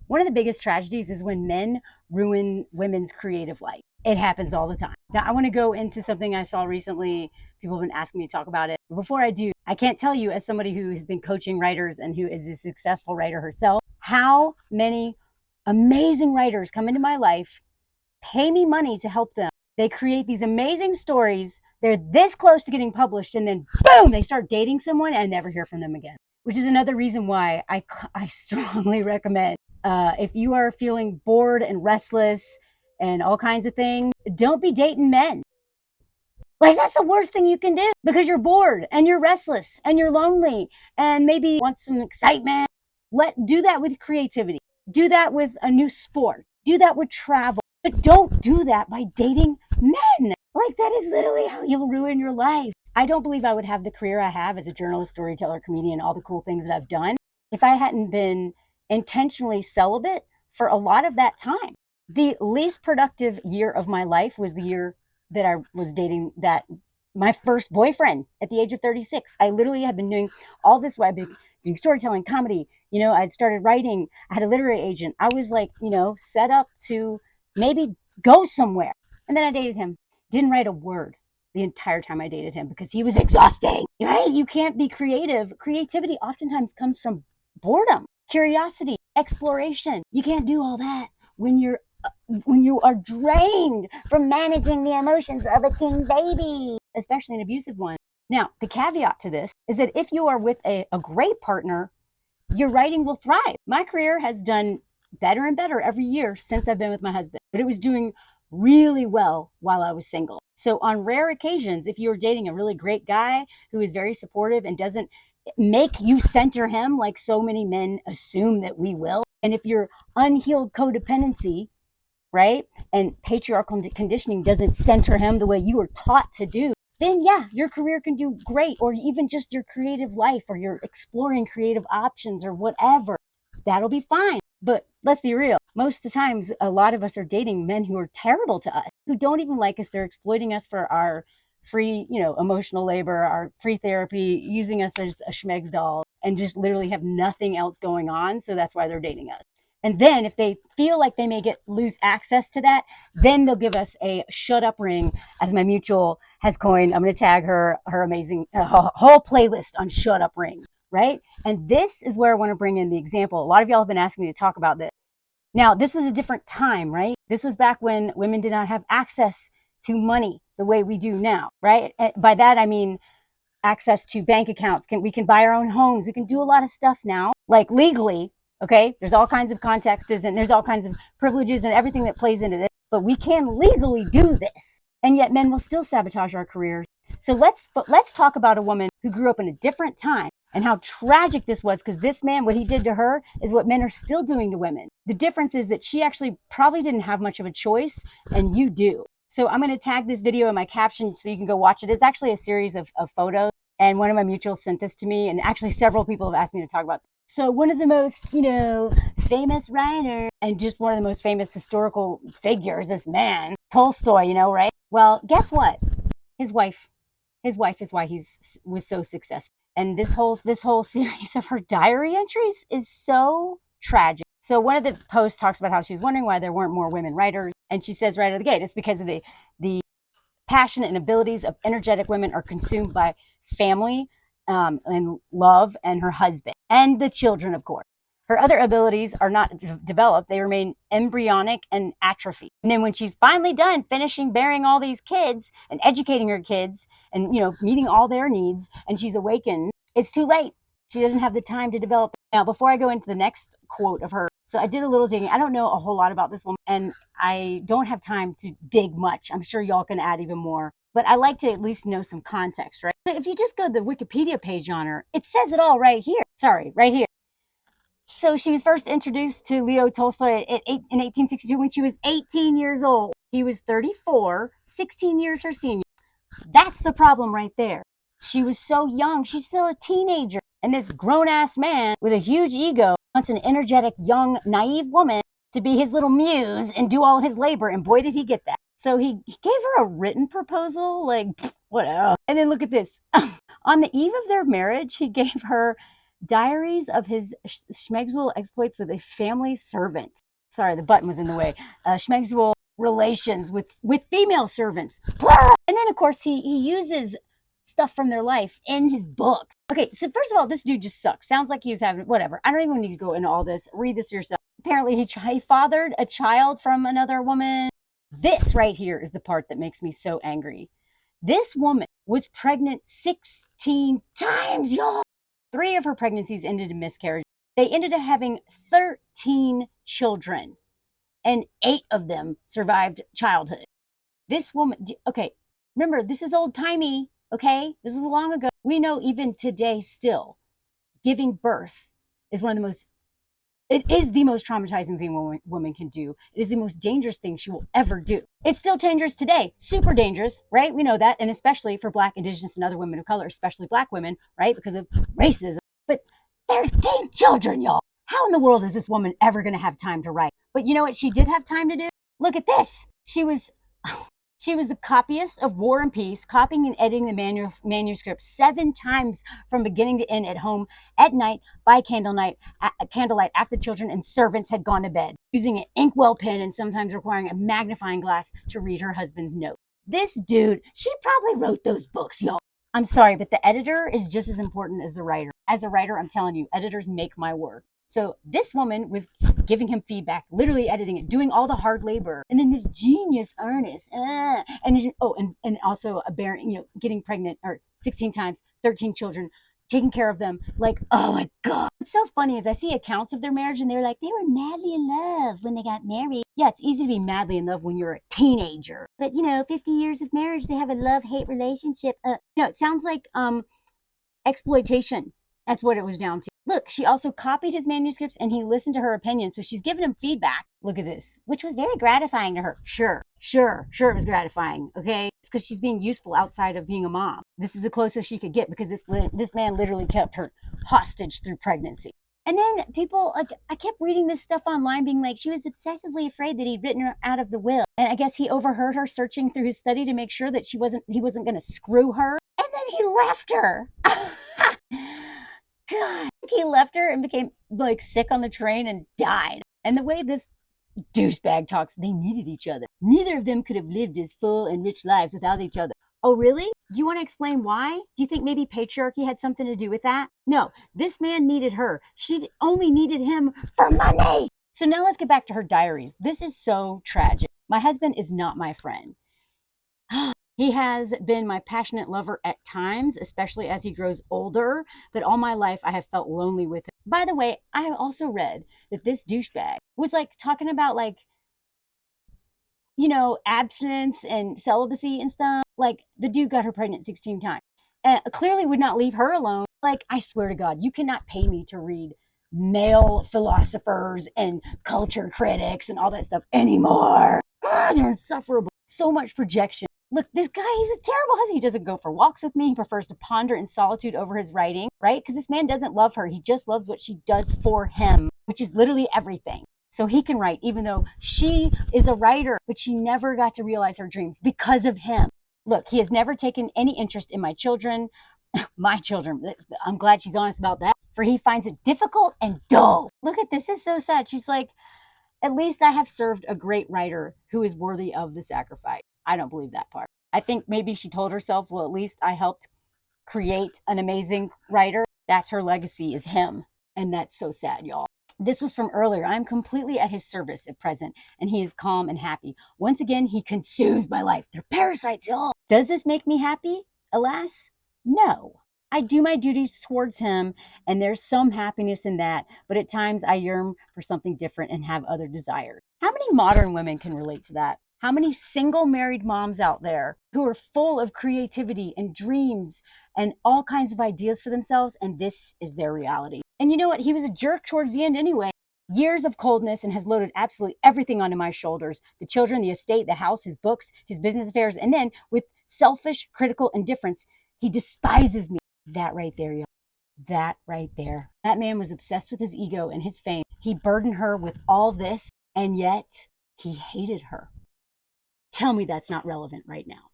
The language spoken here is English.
One of the biggest tragedies is when men ruin women's creative life. It happens all the time. Now, I want to go into something I saw recently. People have been asking me to talk about it. But before I do, I can't tell you, as somebody who has been coaching writers and who is a successful writer herself, how many amazing writers come into my life, pay me money to help them. They create these amazing stories. They're this close to getting published, and then boom, they start dating someone and I never hear from them again. Which is another reason why I strongly recommend, if you are feeling bored and restless and all kinds of things, don't be dating men. Like, that's the worst thing you can do, because you're bored and you're restless and you're lonely and maybe want some excitement. Do that with creativity. Do that with a new sport. Do that with travel. But don't do that by dating men. Like, that is literally how you'll ruin your life. I don't believe I would have the career I have as a journalist, storyteller, comedian, all the cool things that I've done, if I hadn't been intentionally celibate for a lot of that time. The least productive year of my life was the year that I was dating my first boyfriend at the age of 36. I literally had been doing all this while I've been doing storytelling, comedy. I'd started writing. I had a literary agent. I was like, set up to maybe go somewhere. And then I dated him. Didn't write a word the entire time I dated him because he was exhausting, right? You can't be creative. Creativity oftentimes comes from boredom, curiosity, exploration. You can't do all that when you are drained from managing the emotions of a king baby, especially an abusive one. Now, the caveat to this is that if you are with a great partner, your writing will thrive. My career has done better and better every year since I've been with my husband, but it was doing really well while I was single. So on rare occasions, if you're dating a really great guy who is very supportive and doesn't make you center him like so many men assume that we will, and if your unhealed codependency, right, and patriarchal conditioning doesn't center him the way you were taught to do, then yeah, your career can do great, or even just your creative life, or you're exploring creative options or whatever. That'll be fine. But let's be real. Most of the times, a lot of us are dating men who are terrible to us, who don't even like us. They're exploiting us for our free, emotional labor, our free therapy, using us as a schmeg's doll, and just literally have nothing else going on. So that's why they're dating us. And then if they feel like they may lose access to that, then they'll give us a shut up ring, as my mutual has coined. I'm going to tag her amazing whole playlist on shut up rings, right? And this is where I want to bring in the example. A lot of y'all have been asking me to talk about this. Now, this was a different time, right? This was back when women did not have access to money the way we do now, right? And by that, I mean access to bank accounts. We can buy our own homes. We can do a lot of stuff now, like legally. Okay, there's all kinds of contexts and there's all kinds of privileges and everything that plays into this, but we can legally do this, and yet men will still sabotage our careers. So let's talk about a woman who grew up in a different time and how tragic this was, because this man, what he did to her is what men are still doing to women. The difference is that she actually probably didn't have much of a choice, and you do. So I'm going to tag this video in my caption so you can go watch it. It's actually a series of photos, and one of my mutuals sent this to me, and actually several people have asked me to talk about this. So one of the most, famous writers and just one of the most famous historical figures, this man, Tolstoy, right? Well, guess what? His wife is why was so successful. And this whole series of her diary entries is so tragic. So one of the posts talks about how she was wondering why there weren't more women writers. And she says right out of the gate, it's because of the passion and abilities of energetic women are consumed by family, and love, and her husband, and the children, of course. Her other abilities are not developed. They remain embryonic and atrophy. And then when she's finally done finishing bearing all these kids and educating her kids and, meeting all their needs, and she's awakened, it's too late. She doesn't have the time to develop. Now, before I go into the next quote of her, so I did a little digging. I don't know a whole lot about this woman, and I don't have time to dig much. I'm sure y'all can add even more. But I like to at least know some context, right? So if you just go to the Wikipedia page on her, it says it all right here. Sorry, right here. So she was first introduced to Leo Tolstoy in 1862 when she was 18 years old. He was 34, 16 years her senior. That's the problem right there. She was so young. She's still a teenager. And this grown-ass man with a huge ego wants an energetic, young, naive woman to be his little muse and do all his labor. And boy, did he get that. So he gave her a written proposal, like, whatever. And then look at this. On the eve of their marriage, he gave her Diaries of his schmegzual exploits with a family servant. Sorry, the button was in the way. Schmegzual relations with female servants. And then, of course, he uses stuff from their life in his books. Okay, so first of all, this dude just sucks. Sounds like he was having whatever. I don't even need to go into all this. Read this yourself. Apparently, he fathered a child from another woman. This right here is the part that makes me so angry. This woman was pregnant 16 times, y'all. 3 of her pregnancies ended in miscarriage. They ended up having 13 children, and 8 of them survived childhood. This woman, okay, remember, this is old timey, okay? This is long ago. We know even today still, giving birth is it is the most traumatizing thing a woman can do. It is the most dangerous thing she will ever do. It's still dangerous today. Super dangerous, right? We know that. And especially for Black, Indigenous, and other women of color, especially Black women, right? Because of racism. But 13 children, y'all. How in the world is this woman ever going to have time to write? But you know what she did have time to do? Look at this. She was the copyist of War and Peace, copying and editing the manuscript 7 times from beginning to end at home at night by candlelight after children and servants had gone to bed, using an inkwell pen and sometimes requiring a magnifying glass to read her husband's note. This dude, she probably wrote those books, y'all. I'm sorry, but the editor is just as important as the writer. As a writer, I'm telling you, editors make my work. So this woman was giving him feedback, literally editing it, doing all the hard labor. And then this genius Ernest, and also getting pregnant or 16 times, 13 children, taking care of them. Like, oh my God. What's so funny is I see accounts of their marriage and they're like, they were madly in love when they got married. Yeah, it's easy to be madly in love when you're a teenager. But 50 years of marriage, they have a love-hate relationship. It sounds like exploitation. That's what it was down to. Look, she also copied his manuscripts and he listened to her opinion. So she's giving him feedback. Look at this, which was very gratifying to her. Sure, it was gratifying. Okay. It's because she's being useful outside of being a mom. This is the closest she could get because this man literally kept her hostage through pregnancy. And then people, like, I kept reading this stuff online being like, she was obsessively afraid that he'd written her out of the will. And I guess he overheard her searching through his study to make sure that he wasn't going to screw her. And then he left her. God, he left her and became like sick on the train and died. And the way this douchebag talks, they needed each other. Neither of them could have lived as full and rich lives without each other. Oh, really? Do you want to explain why? Do you think maybe patriarchy had something to do with that? No, this man needed her. She only needed him for money. So now let's get back to her diaries. This is so tragic. My husband is not my friend. He has been my passionate lover at times, especially as he grows older, but all my life I have felt lonely with him. By the way, I have also read that this douchebag was like talking about abstinence and celibacy and stuff. Like the dude got her pregnant 16 times. Clearly would not leave her alone. Like, I swear to God, you cannot pay me to read male philosophers and culture critics and all that stuff anymore. They're insufferable. So much projection. Look, this guy, he's a terrible husband. He doesn't go for walks with me. He prefers to ponder in solitude over his writing, right? Because this man doesn't love her. He just loves what she does for him, which is literally everything. So he can write, even though she is a writer, but she never got to realize her dreams because of him. Look, he has never taken any interest in my children. My children. I'm glad she's honest about that. For he finds it difficult and dull. Look at this. This is so sad. She's like, at least I have served a great writer who is worthy of the sacrifice. I don't believe that part. I think maybe she told herself, well, at least I helped create an amazing writer. That's her legacy, is him. And that's so sad, y'all. This was from earlier. I'm completely at his service at present, and he is calm and happy. Once again, he consumes my life. They're parasites, y'all. Does this make me happy? Alas, no. I do my duties towards him, and there's some happiness in that, but at times I yearn for something different and have other desires. How many modern women can relate to that? How many single married moms out there who are full of creativity and dreams and all kinds of ideas for themselves, and this is their reality? And you know what? He was a jerk towards the end anyway. Years of coldness, and has loaded absolutely everything onto my shoulders. The children, the estate, the house, his books, his business affairs, and then with selfish, critical indifference, he despises me. That right there, y'all. That right there. That man was obsessed with his ego and his fame. He burdened her with all this, and yet he hated her. Tell me that's not relevant right now.